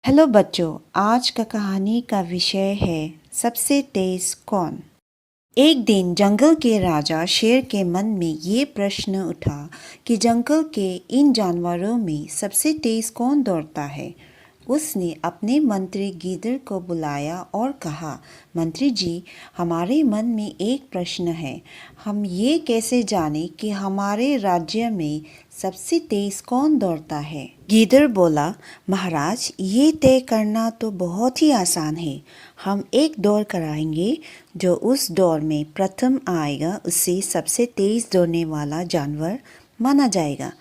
Hello बच्चों, आज का कहानी का विषय है सबसे तेज कौन। एक दिन जंगल के राजा शेर के मन में ये प्रश्न उठा कि जंगल के इन जानवरों में सबसे तेज कौन दौड़ता है। उसने अपने मंत्री गीदड़ को बुलाया और कहा, मंत्री जी, हमारे मन में एक प्रश्न है। हम ये कैसे जाने कि हमारे राज्य में सबसे तेज कौन दौड़ता है। गीदड़ बोला, महाराज, ये तय करना तो बहुत ही आसान है। हम एक दौड़ कराएंगे, जो उस दौड़ में प्रथम आएगा उसे सबसे तेज दौड़ने वाला जानवर माना जाएगा।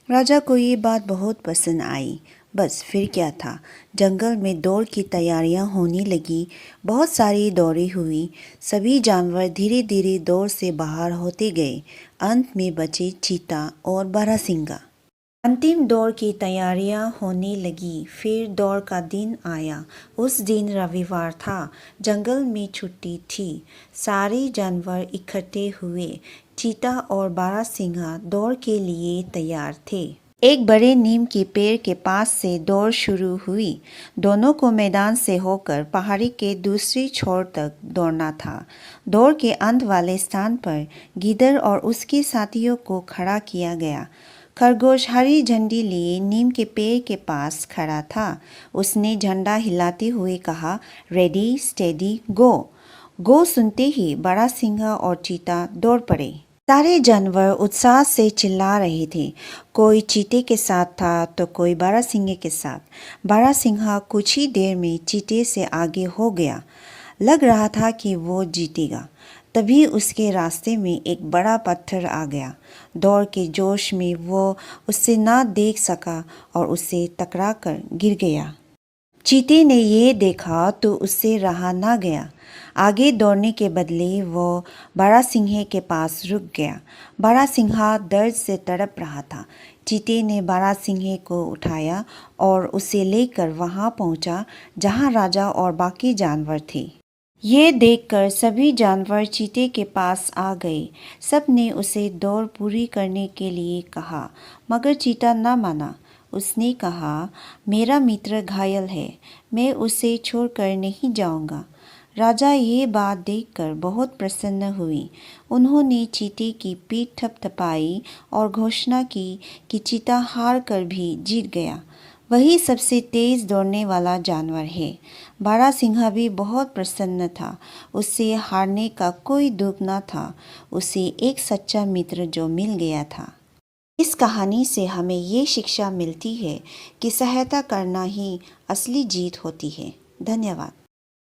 राजा को ये बात बहुत पसंद आई। बस फिर क्या था, जंगल में दौड़ की तैयारियां होने लगी। बहुत सारी दौड़ें हुई। सभी जानवर धीरे धीरे दौड़ से बाहर होते गए। अंत में बचे चीता और बारहसिंगा। अंतिम दौड़ की तैयारियां होने लगी। फिर दौड़ का दिन आया। उस दिन रविवार था। जंगल में छुट्टी थी। सारे जानवर इकट्ठे हुए। चीता और बारहसिंगा दौड़ के लिए तैयार थे। एक बड़े नीम के पेड़ के पास से दौड़ शुरू हुई। दोनों को मैदान से होकर पहाड़ी के दूसरी छोर तक दौड़ना था। दौड़ के अंत वाले स्थान पर गीदड़ और उसके साथियों को खड़ा किया गया। खरगोश हरी झंडी लिए नीम के पेड़ के पास खड़ा था। उसने झंडा हिलाते हुए कहा, रेडी स्टेडी गो। गो सुनते ही बारहसिंगा और चीता दौड़ पड़े। सारे जानवर उत्साह से चिल्ला रहे थे। कोई चीते के साथ था तो कोई बारहसिंगे के साथ। बारहसिंगा कुछ ही देर में चीते से आगे हो गया। लग रहा था कि वो जीतेगा। तभी उसके रास्ते में एक बड़ा पत्थर आ गया। दौड़ के जोश में वो उसे ना देख सका और उसे टकरा कर गिर गया। चीते ने ये देखा तो उससे रहा ना गया। आगे दौड़ने के बदले वो बारहसिंगे के पास रुक गया। बारहसिंगा दर्द से तड़प रहा था। चीते ने बारहसिंगे को उठाया और उसे लेकर वहां पहुंचा जहां राजा और बाकी जानवर थे। ये देखकर सभी जानवर चीते के पास आ गए। सब ने उसे दौड़ पूरी करने के लिए कहा, मगर चीता न माना। उसने कहा, मेरा मित्र घायल है, मैं उसे छोड़कर नहीं जाऊंगा। राजा ये बात देखकर बहुत प्रसन्न हुई। उन्होंने चीते की पीठ थपथपाई और घोषणा की कि चीता हार कर भी जीत गया। वही सबसे तेज दौड़ने वाला जानवर है। बारहसिंगा भी बहुत प्रसन्न था। उससे हारने का कोई दुख न था। उसे एक सच्चा मित्र जो मिल गया था। इस कहानी से हमें ये शिक्षा मिलती है कि सहायता करना ही असली जीत होती है। धन्यवाद।